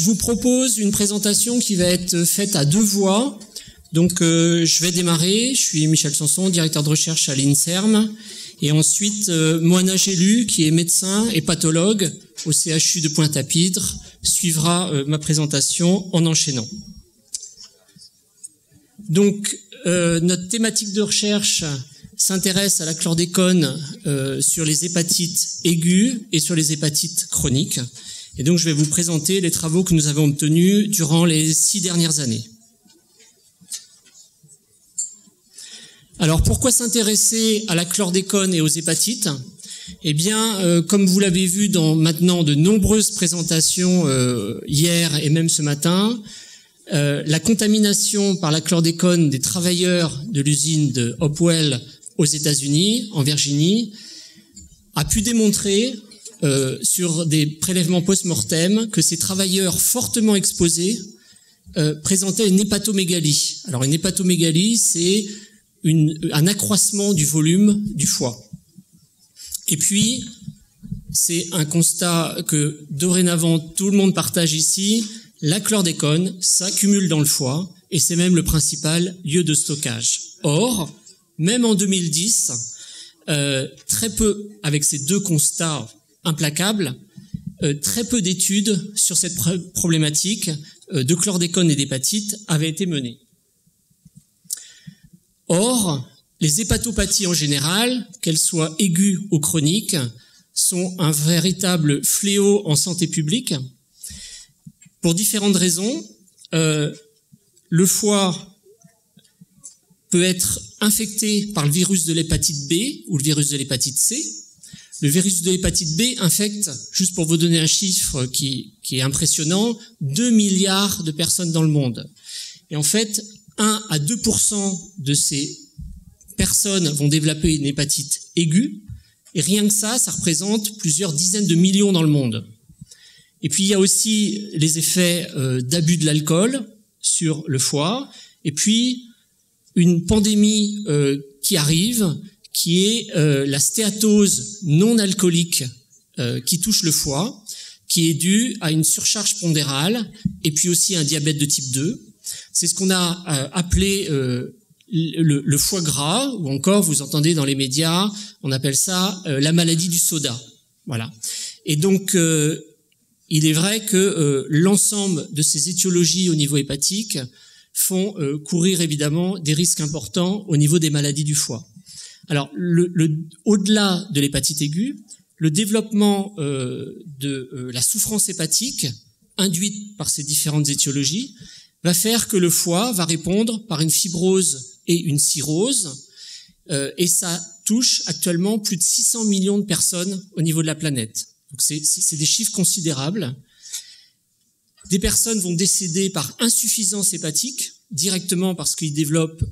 vous propose une présentation qui va être faite à deux voix. Donc, je vais démarrer. Je suis Michel Sanson, directeur de recherche à l'INSERM. Et ensuite, Moana Gélu, qui est médecin et pathologue au CHU de Pointe-à-Pitre, suivra ma présentation en enchaînant. Donc, notre thématique de recherche s'intéresse à la chlordécone sur les hépatites aiguës et sur les hépatites chroniques. Et donc, je vais vous présenter les travaux que nous avons obtenus durant les 6 dernières années. Alors, pourquoi s'intéresser à la chlordécone et aux hépatites? Eh bien, comme vous l'avez vu dans maintenant de nombreuses présentations hier et même ce matin, la contamination par la chlordécone des travailleurs de l'usine de Hopewell aux États-Unis, en Virginie, a pu démontrer sur des prélèvements post-mortem que ces travailleurs fortement exposés présentaient une hépatomégalie. Alors, une hépatomégalie, c'est un accroissement du volume du foie. Et puis, c'est un constat que dorénavant tout le monde partage ici, la chlordécone s'accumule dans le foie et c'est même le principal lieu de stockage. Or, même en 2010, très peu, avec ces deux constats implacables, très peu d'études sur cette problématique de chlordécone et d'hépatite avaient été menées. Or, les hépatopathies en général, qu'elles soient aiguës ou chroniques, sont un véritable fléau en santé publique pour différentes raisons. Le foie peut être infecté par le virus de l'hépatite B ou le virus de l'hépatite C. Le virus de l'hépatite B infecte, juste pour vous donner un chiffre qui est impressionnant, 2 milliards de personnes dans le monde. Et en fait, 1 à 2% de ces personnes vont développer une hépatite aiguë, et rien que ça représente plusieurs dizaines de millions dans le monde. Et puis il y a aussi les effets d'abus de l'alcool sur le foie, et puis une pandémie qui arrive, qui est la stéatose non alcoolique qui touche le foie, qui est due à une surcharge pondérale, et puis aussi un diabète de type 2. C'est ce qu'on a appelé le foie gras, ou encore, vous entendez dans les médias, on appelle ça la maladie du soda. Voilà. Et donc, il est vrai que l'ensemble de ces étiologies au niveau hépatique font courir évidemment des risques importants au niveau des maladies du foie. Alors, au-delà de l'hépatite aiguë, le développement de la souffrance hépatique induite par ces différentes étiologies va faire que le foie va répondre par une fibrose et une cirrhose, et ça touche actuellement plus de 600 millions de personnes au niveau de la planète. Donc c'est des chiffres considérables. Des personnes vont décéder par insuffisance hépatique, directement parce qu'ils développent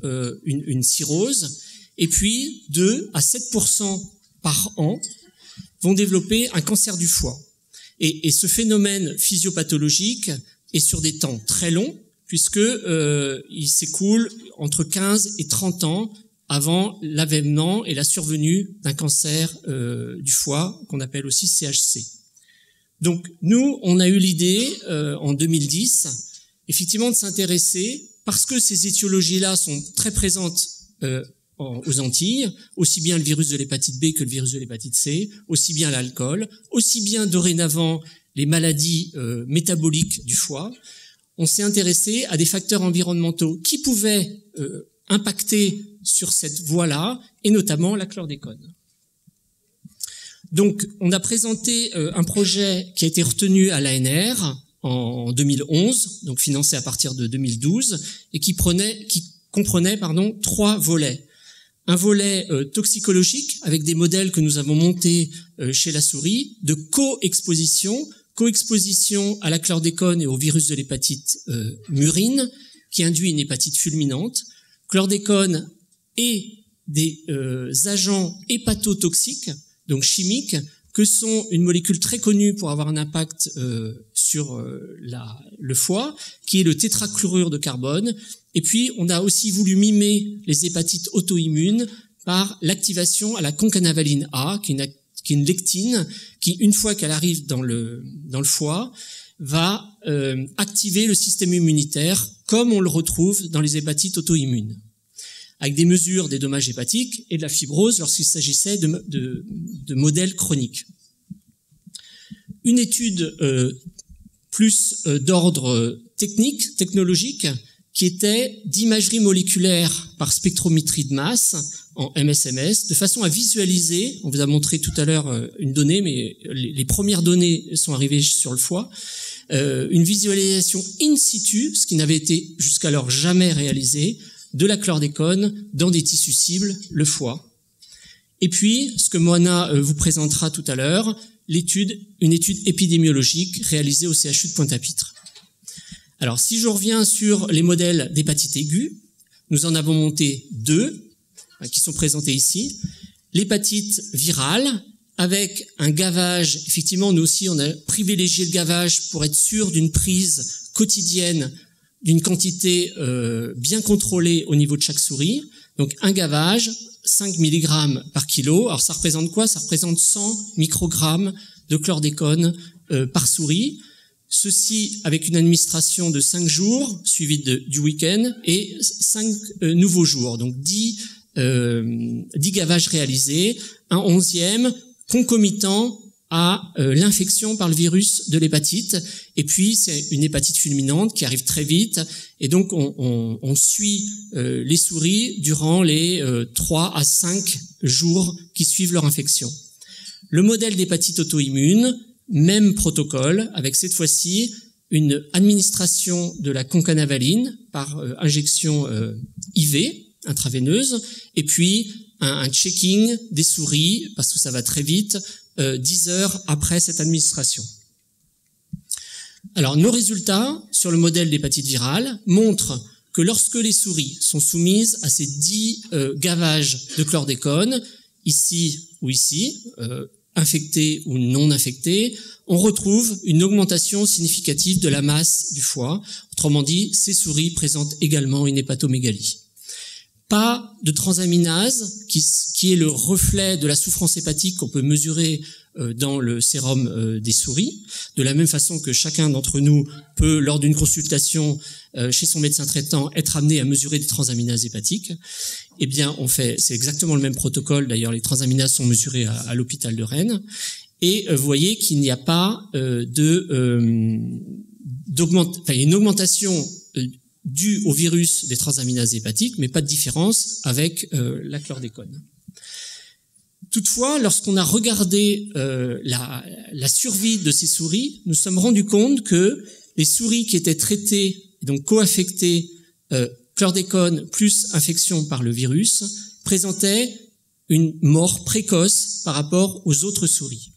une cirrhose, et puis 2 à 7% par an vont développer un cancer du foie. Et ce phénomène physiopathologique est sur des temps très longs, puisque il s'écoule entre 15 et 30 ans avant l'avènement et la survenue d'un cancer du foie, qu'on appelle aussi CHC. Donc nous, on a eu l'idée en 2010, effectivement, de s'intéresser, parce que ces étiologies-là sont très présentes aux Antilles, aussi bien le virus de l'hépatite B que le virus de l'hépatite C, aussi bien l'alcool, aussi bien dorénavant les maladies métaboliques du foie. On s'est intéressé à des facteurs environnementaux qui pouvaient impacter sur cette voie-là, et notamment la chlordécone. Donc, on a présenté un projet qui a été retenu à l'ANR en 2011, donc financé à partir de 2012, et qui comprenait 3 volets. Un volet toxicologique, avec des modèles que nous avons montés chez la souris, de coexposition à la chlordécone et au virus de l'hépatite murine, qui induit une hépatite fulminante. Chlordécone et des agents hépatotoxiques, donc chimiques, que sont une molécule très connue pour avoir un impact sur le foie, qui est le tétrachlorure de carbone. Et puis, on a aussi voulu mimer les hépatites auto-immunes par l'activation à la concanavaline A, qui est une lectine qui, une fois qu'elle arrive dans le foie, va activer le système immunitaire comme on le retrouve dans les hépatites auto-immunes, avec des mesures des dommages hépatiques et de la fibrose lorsqu'il s'agissait de modèles chroniques. Une étude plus d'ordre technique, technologique, qui était d'imagerie moléculaire par spectrométrie de masse en MSMS, de façon à visualiser, on vous a montré tout à l'heure une donnée, mais les premières données sont arrivées sur le foie, une visualisation in situ, ce qui n'avait été jusqu'alors jamais réalisé, de la chlordécone dans des tissus cibles, le foie. Et puis, ce que Moana vous présentera tout à l'heure, une étude épidémiologique réalisée au CHU de Pointe-à-Pitre. Alors, si je reviens sur les modèles d'hépatite aiguë, nous en avons monté 2, qui sont présentés ici. L'hépatite virale, avec un gavage, effectivement, nous aussi, on a privilégié le gavage pour être sûr d'une prise quotidienne d'une quantité bien contrôlée au niveau de chaque souris. Donc, un gavage, 5 mg par kilo. Alors, ça représente quoi? Ça représente 100 microgrammes de chlordécone par souris. Ceci avec une administration de 5 jours, suivie du week-end, et 5 nouveaux jours. Donc 10 gavages réalisés, un 11e concomitant à l'infection par le virus de l'hépatite. Et puis, c'est une hépatite fulminante qui arrive très vite. Et donc, on suit les souris durant les 3 à 5 jours qui suivent leur infection. Le modèle d'hépatite auto-immune, même protocole, avec cette fois-ci une administration de la concanavaline par injection IV, intraveineuse, et puis un checking des souris, parce que ça va très vite, 10 heures après cette administration. Alors, nos résultats sur le modèle d'hépatite virale montrent que lorsque les souris sont soumises à ces 10 gavages de chlordécone, ici ou ici, infectés ou non infectés, on retrouve une augmentation significative de la masse du foie. Autrement dit, ces souris présentent également une hépatomégalie. Pas de transaminase, qui est le reflet de la souffrance hépatique qu'on peut mesurer dans le sérum des souris, de la même façon que chacun d'entre nous peut, lors d'une consultation chez son médecin traitant, être amené à mesurer des transaminases hépatiques. Eh bien, c'est exactement le même protocole. D'ailleurs, les transaminases sont mesurées à l'hôpital de Rennes. Et vous voyez qu'il n'y a pas une augmentation due au virus des transaminases hépatiques, mais pas de différence avec la chlordécone. Toutefois, lorsqu'on a regardé la survie de ces souris, nous sommes rendus compte que les souris qui étaient traitées, donc co-affectées chlordécone plus infection par le virus, présentaient une mort précoce par rapport aux autres souris.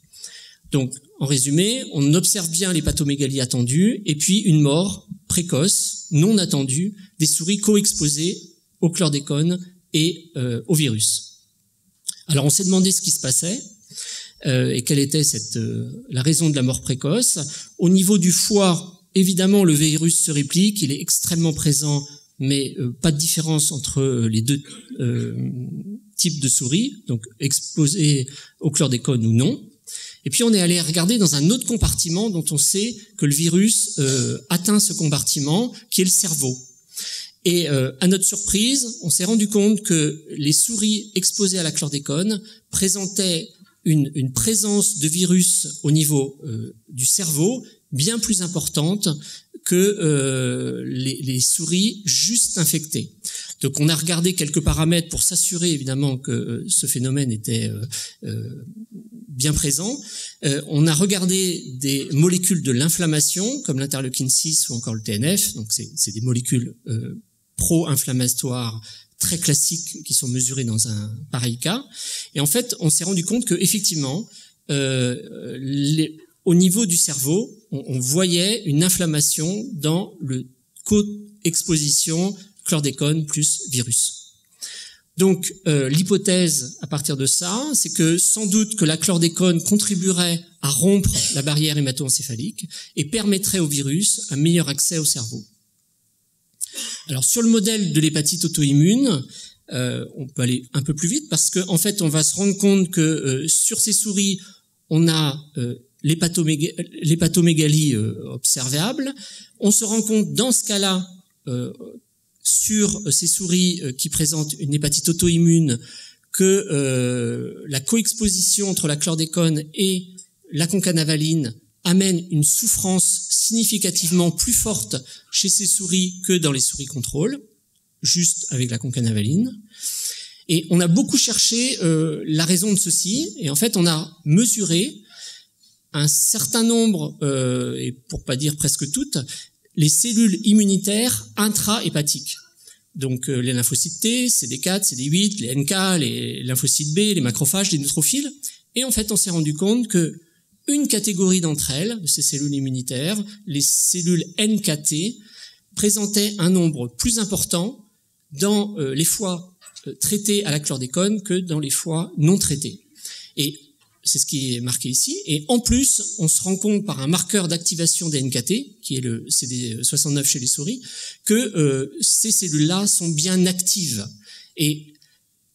Donc, en résumé, on observe bien l'hépatomégalie attendue et puis une mort précoce, non attendue, des souris co-exposées au chlordécone et au virus. Alors, on s'est demandé ce qui se passait et quelle était la raison de la mort précoce. Au niveau du foie, évidemment, le virus se réplique, il est extrêmement présent, mais pas de différence entre les deux types de souris, donc exposées au chlordécone ou non. Et puis on est allé regarder dans un autre compartiment dont on sait que le virus atteint ce compartiment, qui est le cerveau. Et à notre surprise, on s'est rendu compte que les souris exposées à la chlordécone présentaient une présence de virus au niveau du cerveau bien plus importante que les souris juste infectées. Donc on a regardé quelques paramètres pour s'assurer évidemment que ce phénomène était bien présent. On a regardé des molécules de l'inflammation comme l'interleukine 6 ou encore le TNF, donc c'est des molécules pro-inflammatoires très classiques qui sont mesurées dans un pareil cas. Et en fait, on s'est rendu compte que effectivement, au niveau du cerveau, on voyait une inflammation dans le co-exposition chlordécone plus virus. Donc, l'hypothèse à partir de ça, c'est que sans doute que la chlordécone contribuerait à rompre la barrière hémato-encéphalique et permettrait au virus un meilleur accès au cerveau. Alors, sur le modèle de l'hépatite auto-immune, on peut aller un peu plus vite parce qu'en fait, on va se rendre compte que sur ces souris, on a l'hépatomégalie observable. On se rend compte dans ce cas-là, sur ces souris qui présentent une hépatite auto-immune, que la coexposition entre la chlordécone et la concanavaline amène une souffrance significativement plus forte chez ces souris que dans les souris contrôle, juste avec la concanavaline. Et on a beaucoup cherché la raison de ceci, et en fait on a mesuré un certain nombre, et pour pas dire presque toutes, les cellules immunitaires intra-hépatiques. Donc les lymphocytes T, CD4, CD8, les NK, les lymphocytes B, les macrophages, les neutrophiles. Et en fait, on s'est rendu compte que une catégorie d'entre elles, de ces cellules immunitaires, les cellules NKT, présentaient un nombre plus important dans les foies traités à la chlordécone que dans les foies non traités. Et c'est ce qui est marqué ici. Et en plus, on se rend compte par un marqueur d'activation des NKT, qui est le CD69 chez les souris, que ces cellules-là sont bien actives. Et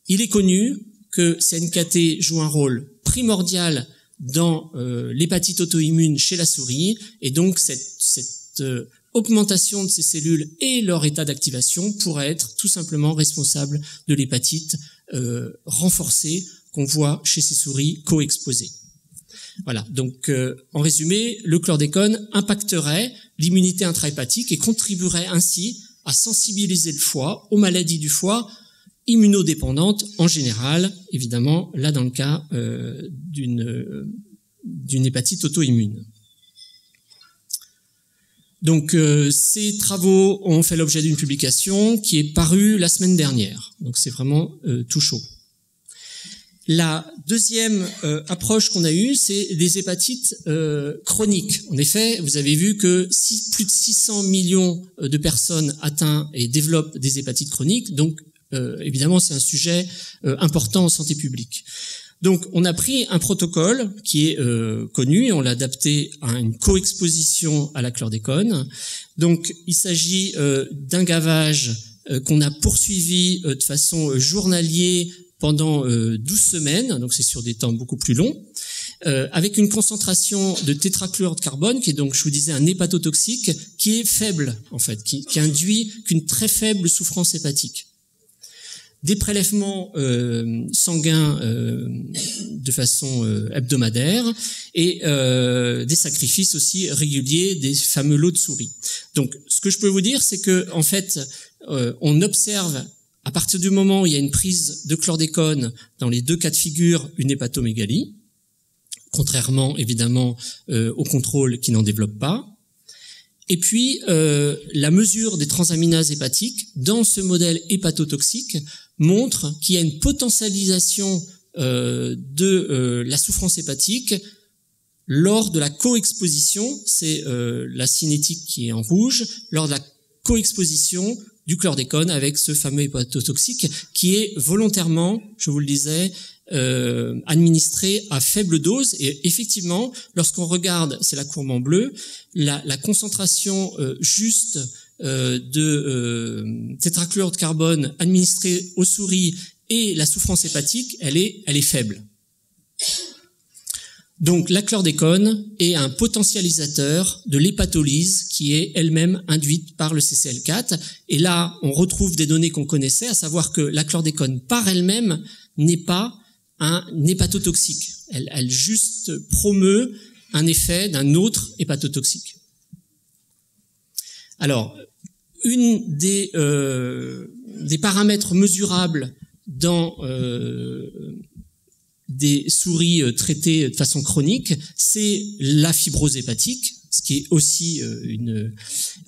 il est connu que ces NKT jouent un rôle primordial dans l'hépatite auto-immune chez la souris, et donc cette augmentation de ces cellules et leur état d'activation pourrait être tout simplement responsable de l'hépatite renforcée qu'on voit chez ces souris co-exposées. Voilà, donc en résumé, le chlordécone impacterait l'immunité intrahépatique et contribuerait ainsi à sensibiliser le foie aux maladies du foie immunodépendantes en général, évidemment, là dans le cas d'une hépatite auto-immune. Donc ces travaux ont fait l'objet d'une publication qui est parue la semaine dernière, donc c'est vraiment tout chaud. La deuxième approche qu'on a eue, c'est des hépatites chroniques. En effet, vous avez vu que plus de 600 millions de personnes atteintes et développent des hépatites chroniques, donc évidemment c'est un sujet important en santé publique. Donc on a pris un protocole qui est connu et on l'a adapté à une coexposition à la chlordécone. Donc il s'agit d'un gavage qu'on a poursuivi de façon journalière pendant 12 semaines, donc c'est sur des temps beaucoup plus longs, avec une concentration de tétrachlorure de carbone, qui est donc, je vous disais, un hépatotoxique, qui est faible, en fait, qui induit qu'une très faible souffrance hépatique. Des prélèvements sanguins de façon hebdomadaire et des sacrifices aussi réguliers des fameux lots de souris. Donc, ce que je peux vous dire, c'est que en fait, on observe à partir du moment où il y a une prise de chlordécone, dans les deux cas de figure, une hépatomégalie, contrairement évidemment au contrôle qui n'en développe pas. Et puis, la mesure des transaminases hépatiques dans ce modèle hépatotoxique montre qu'il y a une potentialisation de la souffrance hépatique lors de la coexposition, c'est la cinétique qui est en rouge, lors de la coexposition du chlordécone avec ce fameux hépatotoxique qui est volontairement, je vous le disais, administré à faible dose. Et effectivement, lorsqu'on regarde, c'est la courbe en bleu, la concentration juste de tétrachlorure de carbone administrée aux souris et la souffrance hépatique, elle est faible. Donc la chlordécone est un potentialisateur de l'hépatolyse qui est elle-même induite par le CCL4. Et là, on retrouve des données qu'on connaissait, à savoir que la chlordécone par elle-même n'est pas un hépatotoxique. Elle juste promeut un effet d'un autre hépatotoxique. Alors, une des paramètres mesurables dans des souris traitées de façon chronique, c'est la fibrose hépatique, ce qui est aussi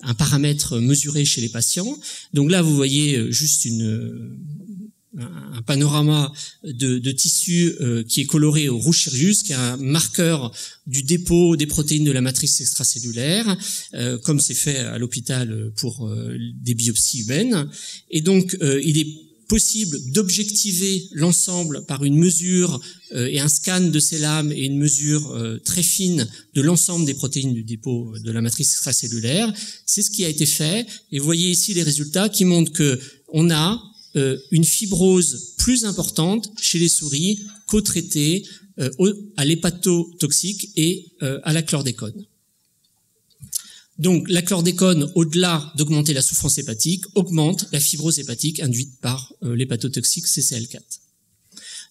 un paramètre mesuré chez les patients. Donc là, vous voyez juste un panorama de tissu qui est coloré au rouge Sirius, qui est un marqueur du dépôt des protéines de la matrice extracellulaire, comme c'est fait à l'hôpital pour des biopsies humaines. Et donc, il est possible d'objectiver l'ensemble par une mesure et un scan de ces lames et une mesure très fine de l'ensemble des protéines du dépôt de la matrice extracellulaire. C'est ce qui a été fait. Et vous voyez ici les résultats qui montrent que on a une fibrose plus importante chez les souris co-traitées à l'hépatotoxique et à la chlordécone. Donc la chlordécone, au-delà d'augmenter la souffrance hépatique, augmente la fibrose hépatique induite par l'hépatotoxique CCL4.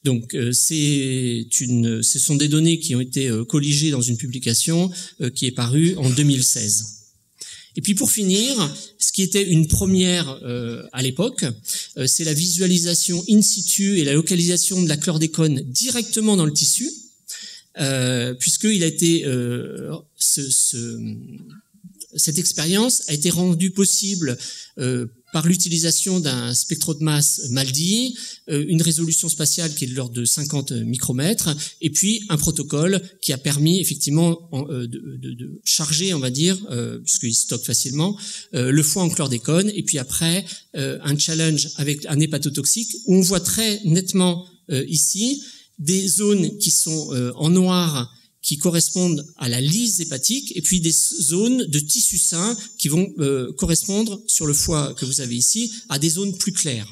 Donc ce sont des données qui ont été colligées dans une publication qui est parue en 2016. Et puis pour finir, ce qui était une première à l'époque, c'est la visualisation in situ et la localisation de la chlordécone directement dans le tissu, puisqu'il a été cette expérience a été rendue possible par l'utilisation d'un spectro-de-masse MALDI, une résolution spatiale qui est de l'ordre de 50 micromètres, et puis un protocole qui a permis effectivement de charger, on va dire, puisqu'il stocke facilement, le foie en chlordécone, et puis après un challenge avec un hépatotoxique, où on voit très nettement ici des zones qui sont en noir, qui correspondent à la lyse hépatique, et puis des zones de tissu sain qui vont correspondre, sur le foie que vous avez ici, à des zones plus claires.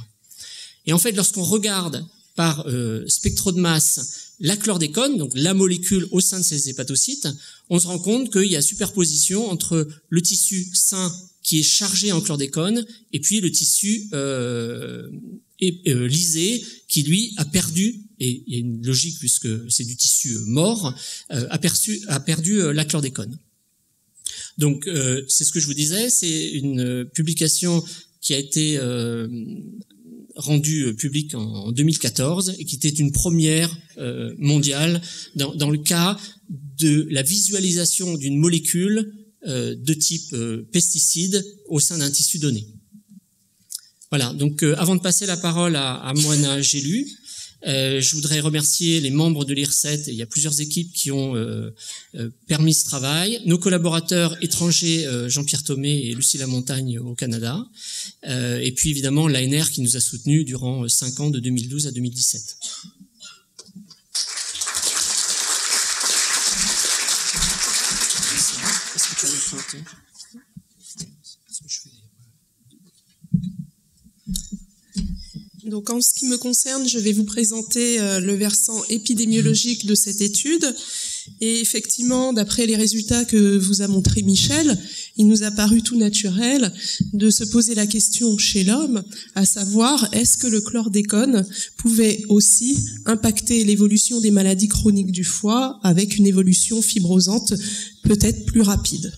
Et en fait, lorsqu'on regarde par spectro de masse la chlordécone, donc la molécule au sein de ces hépatocytes, on se rend compte qu'il y a superposition entre le tissu sain qui est chargé en chlordécone et puis le tissu lysé qui, lui, a perdu, et il y a une logique puisque c'est du tissu mort, a perdu la chlordécone. Donc, c'est ce que je vous disais, c'est une publication qui a été rendue publique en 2014 et qui était une première mondiale dans le cas de la visualisation d'une molécule de type pesticide au sein d'un tissu donné. Voilà, donc avant de passer la parole à Moana Gélu, je voudrais remercier les membres de l'IRSET, il y a plusieurs équipes qui ont permis ce travail, nos collaborateurs étrangers Jean-Pierre Thomé et Lucie Lamontagne au Canada, et puis évidemment l'ANR qui nous a soutenus durant 5 ans de 2012 à 2017. Est-ce que tu as le pointer ? Donc en ce qui me concerne, je vais vous présenter le versant épidémiologique de cette étude. Et effectivement, d'après les résultats que vous a montré Michel, il nous a paru tout naturel de se poser la question chez l'homme, à savoir, est-ce que le chlordécone pouvait aussi impacter l'évolution des maladies chroniques du foie avec une évolution fibrosante peut-être plus rapide.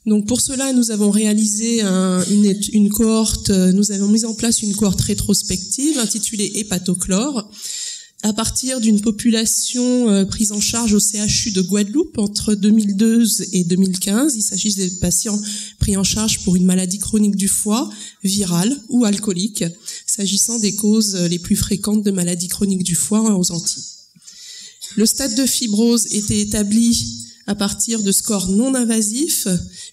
Donc pour cela, nous avons réalisé une cohorte, nous avons mis en place une cohorte rétrospective intitulée Hépatochlore, à partir d'une population prise en charge au CHU de Guadeloupe entre 2012 et 2015. Il s'agit des patients pris en charge pour une maladie chronique du foie, virale ou alcoolique, s'agissant des causes les plus fréquentes de maladies chroniques du foie aux Antilles. Le stade de fibrose était établi à partir de scores non invasifs,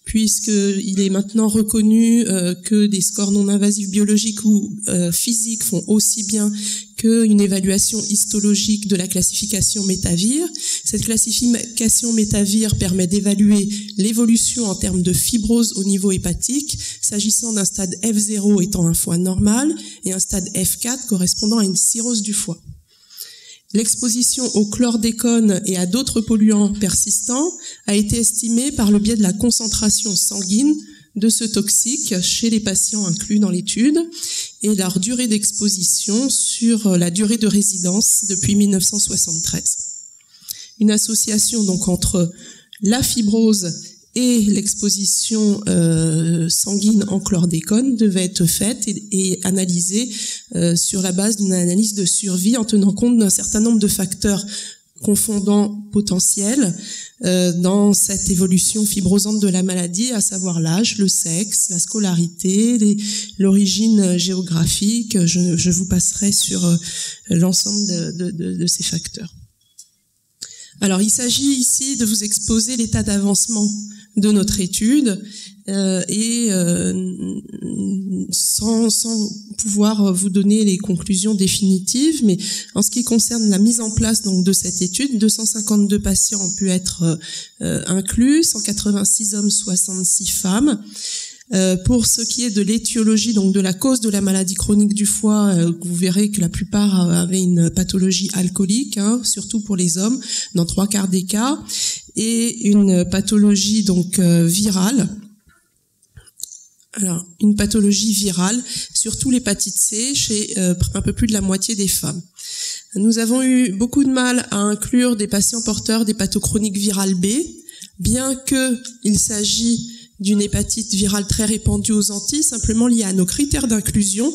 puisqu'il est maintenant reconnu que des scores non invasifs biologiques ou physiques font aussi bien qu'une évaluation histologique de la classification Métavir. Cette classification Métavir permet d'évaluer l'évolution en termes de fibrose au niveau hépatique, s'agissant d'un stade F0 étant un foie normal et un stade F4 correspondant à une cirrhose du foie. L'exposition au chlordécone et à d'autres polluants persistants a été estimée par le biais de la concentration sanguine de ce toxique chez les patients inclus dans l'étude et leur durée d'exposition sur la durée de résidence depuis 1973. Une association donc entre la fibrose et l'exposition sanguine en chlordécone devait être faite et analysée sur la base d'une analyse de survie en tenant compte d'un certain nombre de facteurs confondants potentiels dans cette évolution fibrosante de la maladie, à savoir l'âge, le sexe, la scolarité, l'origine géographique. Je vous passerai sur l'ensemble de ces facteurs. Alors, il s'agit ici de vous exposer l'état d'avancement de notre étude sans pouvoir vous donner les conclusions définitives, mais en ce qui concerne la mise en place donc de cette étude, 252 patients ont pu être inclus, 186 hommes, 66 femmes. Pour ce qui est de l'étiologie, donc de la cause de la maladie chronique du foie, vous verrez que la plupart avaient une pathologie alcoolique, surtout pour les hommes, dans 3/4 des cas, et une pathologie donc virale. Alors, une pathologie virale, surtout l'hépatite C, chez un peu plus de la moitié des femmes. Nous avons eu beaucoup de mal à inclure des patients porteurs d'hépatochronique virale B, bien qu'il s'agit d'une hépatite virale très répandue aux Antilles, simplement liée à nos critères d'inclusion,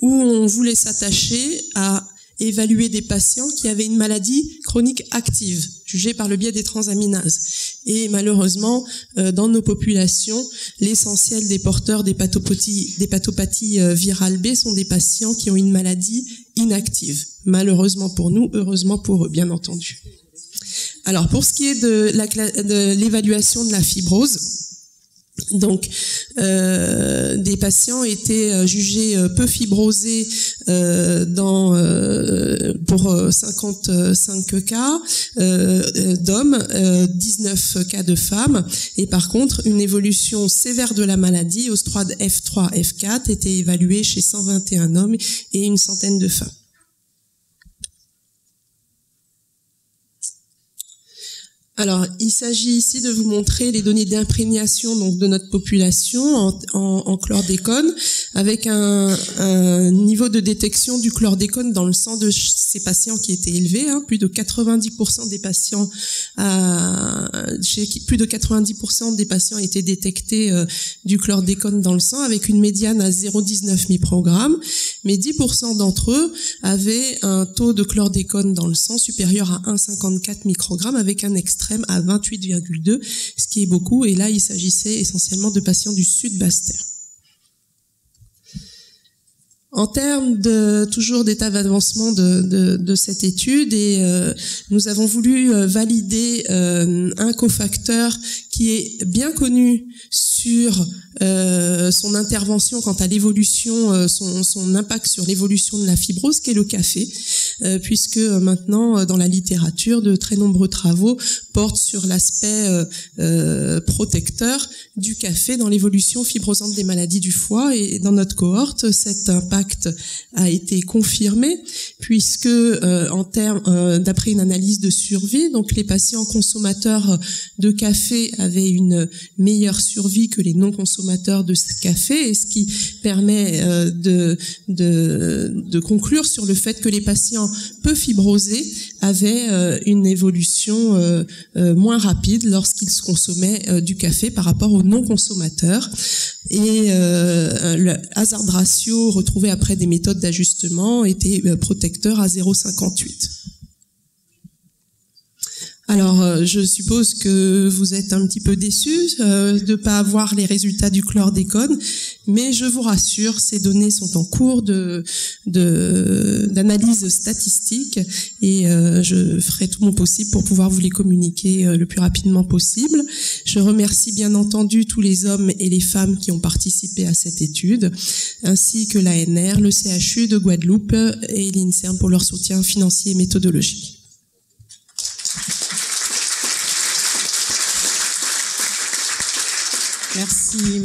où on voulait s'attacher à évaluer des patients qui avaient une maladie chronique active, jugée par le biais des transaminases. Et malheureusement, dans nos populations, l'essentiel des porteurs d'hépatopathies virales B sont des patients qui ont une maladie inactive. Malheureusement pour nous, heureusement pour eux, bien entendu. Alors, pour ce qui est de l'évaluation de la fibrose, donc, des patients étaient jugés peu fibrosés pour 55 cas d'hommes, 19 cas de femmes, et par contre, une évolution sévère de la maladie au stade F3, F4 était évaluée chez 121 hommes et une centaine de femmes. Alors, il s'agit ici de vous montrer les données d'imprégnation donc de notre population en chlordécone, avec un niveau de détection du chlordécone dans le sang de ces patients qui était élevé. Plus de 90% des patients, plus de 90% des patients étaient détectés du chlordécone dans le sang, avec une médiane à 0,19 microgrammes. Mais 10% d'entre eux avaient un taux de chlordécone dans le sang supérieur à 1,54 microgrammes, avec un extrême à 28,2, ce qui est beaucoup. Et là, il s'agissait essentiellement de patients du sud Basse-Terre. En termes toujours d'état d'avancement de cette étude, nous avons voulu valider un cofacteur qui est bien connu sur son intervention quant à l'évolution, son impact sur l'évolution de la fibrose, qui est le café, puisque maintenant dans la littérature de très nombreux travaux portent sur l'aspect protecteur du café dans l'évolution fibrosante des maladies du foie, et dans notre cohorte cet impact a été confirmé, puisque d'après une analyse de survie, donc les patients consommateurs de café avaient une meilleure survie que les non-consommateurs de ce café, et ce qui permet de conclure sur le fait que les patients peu fibrosés avaient une évolution moins rapide lorsqu'ils consommaient du café par rapport aux non-consommateurs. Et le hazard ratio retrouvé après des méthodes d'ajustement était protecteur à 0,58. Alors, je suppose que vous êtes un petit peu déçus de ne pas avoir les résultats du chlordécone, mais je vous rassure, ces données sont en cours d'analyse statistique, et je ferai tout mon possible pour pouvoir vous les communiquer le plus rapidement possible. Je remercie bien entendu tous les hommes et les femmes qui ont participé à cette étude, ainsi que l'ANR, le CHU de Guadeloupe et l'INSERM pour leur soutien financier et méthodologique.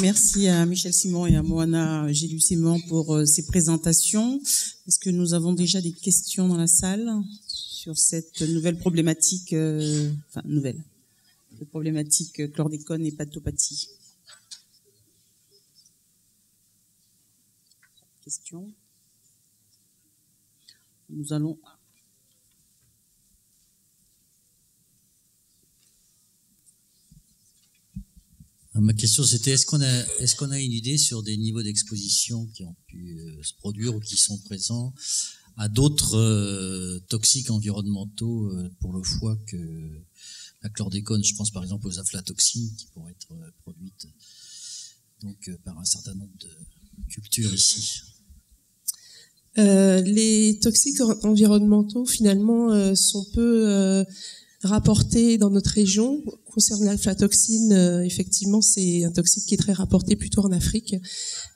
Merci à Michel Simon et à Moana Gélus-Simon pour ces présentations. Est-ce que nous avons déjà des questions dans la salle sur cette nouvelle problématique, problématique chlordécone et hépatopathie? Question. Nous allons... Ma question, c'était est-ce qu'on a une idée sur des niveaux d'exposition qui ont pu se produire ou qui sont présents à d'autres toxiques environnementaux pour le foie que la chlordécone? Je pense par exemple aux aflatoxines qui pourraient être produites donc par un certain nombre de cultures ici. Les toxiques environnementaux finalement sont peu rapportés dans notre région. Concernant l'aflatoxine, effectivement, c'est un toxique qui est très rapporté plutôt en Afrique,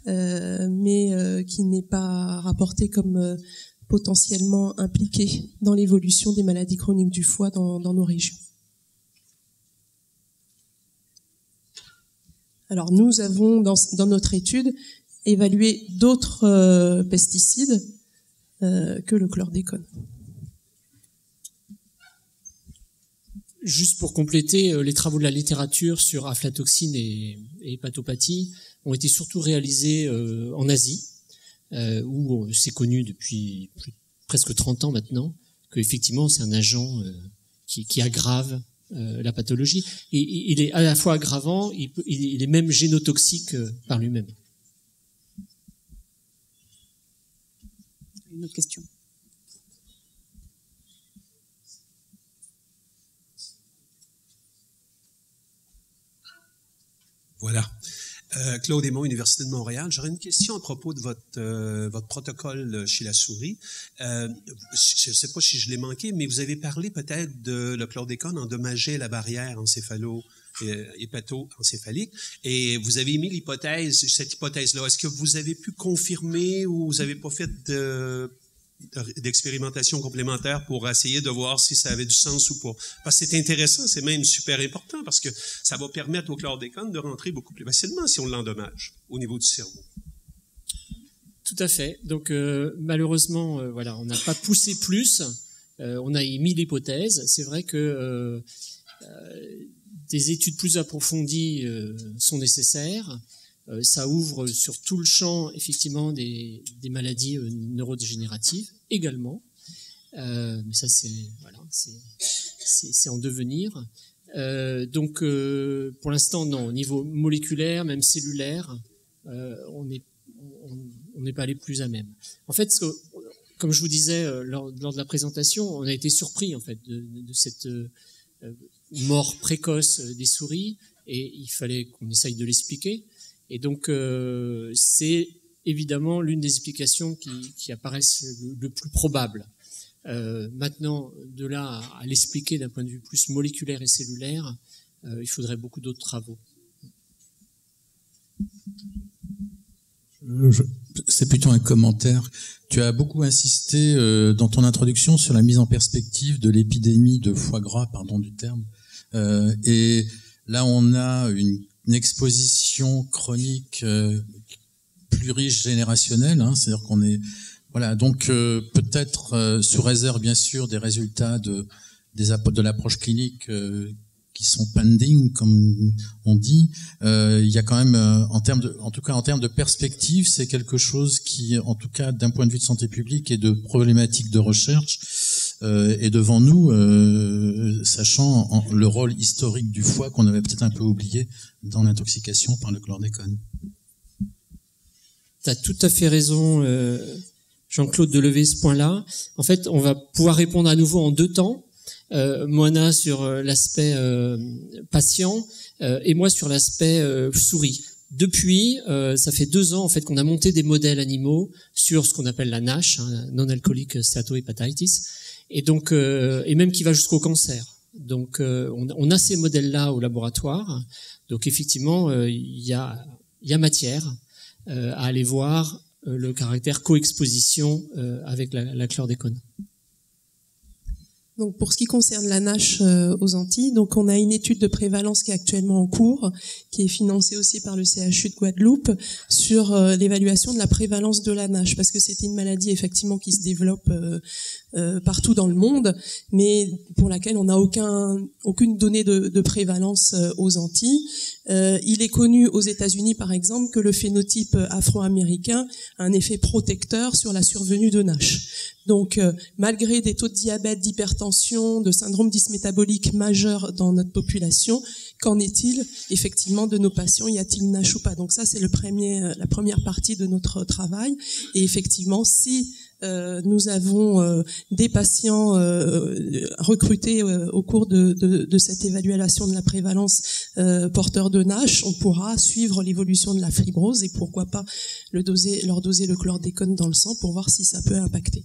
mais qui n'est pas rapporté comme potentiellement impliqué dans l'évolution des maladies chroniques du foie dans nos régions. Alors nous avons dans notre étude évalué d'autres pesticides que le chlordécone. Juste pour compléter, les travaux de la littérature sur aflatoxine et hépatopathie ont été surtout réalisés en Asie, où c'est connu depuis presque 30 ans maintenant, qu'effectivement c'est un agent qui aggrave la pathologie. Et il est à la fois aggravant, il est même génotoxique par lui-même. Une autre question. Voilà. Claude Aymon, Université de Montréal. J'aurais une question à propos de votre protocole chez la souris. Je ne sais pas si je l'ai manqué, mais vous avez parlé peut-être de le chlordécone endommageait la barrière hépato-encéphalique, et vous avez mis cette hypothèse-là. Est-ce que vous avez pu confirmer ou vous n'avez pas fait d'expérimentation complémentaire pour essayer de voir si ça avait du sens ou pas? Parce que c'est intéressant, c'est même super important, parce que ça va permettre au chlordécone de rentrer beaucoup plus facilement si on l'endommage au niveau du cerveau. Tout à fait. Donc malheureusement, voilà, on n'a pas poussé plus. On a émis l'hypothèse. C'est vrai que des études plus approfondies sont nécessaires. Ça ouvre sur tout le champ, effectivement, des maladies neurodégénératives également. Mais ça, c'est en devenir. Donc, pour l'instant, non. Au niveau moléculaire, même cellulaire, on n'est pas allé plus à même. En fait, comme je vous disais lors de la présentation, on a été surpris en fait de cette mort précoce des souris, et il fallait qu'on essaye de l'expliquer. Et donc, c'est évidemment l'une des explications qui apparaissent le plus probable. Maintenant, de là à l'expliquer d'un point de vue plus moléculaire et cellulaire, il faudrait beaucoup d'autres travaux. C'est plutôt un commentaire. Tu as beaucoup insisté dans ton introduction sur la mise en perspective de l'épidémie de foie gras, pardon du terme. Et là, on a une exposition chronique plurigénérationnelle, hein, c'est-à-dire qu'on est voilà, donc peut-être sous réserve bien sûr des résultats de l'approche clinique qui sont pending comme on dit, il y a quand même en termes de perspective, c'est quelque chose qui en tout cas d'un point de vue de santé publique et de problématiques de recherche est devant nous, sachant le rôle historique du foie qu'on avait peut-être un peu oublié dans l'intoxication par le chlordécone. Tu as tout à fait raison, Jean-Claude, de lever ce point-là. En fait, on va pouvoir répondre à nouveau en deux temps. Moana sur l'aspect patient et moi sur l'aspect souris. Depuis, ça fait 2 ans en fait qu'on a monté des modèles animaux sur ce qu'on appelle la NASH, hein, non-alcoolique steatohépatitis, et donc et même qui va jusqu'au cancer. Donc on a ces modèles-là au laboratoire. Donc effectivement, il y a matière à aller voir le caractère coexposition avec la chlordécone. Donc pour ce qui concerne la NASH aux Antilles, donc on a une étude de prévalence qui est actuellement en cours, qui est financée aussi par le CHU de Guadeloupe, sur l'évaluation de la prévalence de la NASH, parce que c'est une maladie effectivement qui se développe partout dans le monde, mais pour laquelle on n'a aucune donnée de prévalence aux Antilles. Il est connu aux États-Unis par exemple que le phénotype afro-américain a un effet protecteur sur la survenue de NASH. Donc, malgré des taux de diabète, d'hypertension, de syndrome dysmétabolique majeur dans notre population, qu'en est-il effectivement de nos patients? Y a-t-il NASH ou pas? Donc ça, c'est la première partie de notre travail. Et effectivement, si nous avons des patients recrutés au cours de cette évaluation de la prévalence porteurs de NASH, on pourra suivre l'évolution de la fibrose et pourquoi pas leur doser le chlordécone dans le sang pour voir si ça peut impacter.